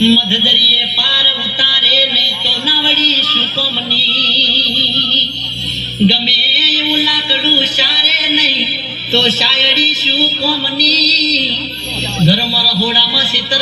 મધદરિયે પાર ઉતારે નહીં તો નાવડી શું કોમની ગમે એવું લાકડું સારે નહીં તો શાયડી શું કોમની ઘરમાં રહોડામાં સિતર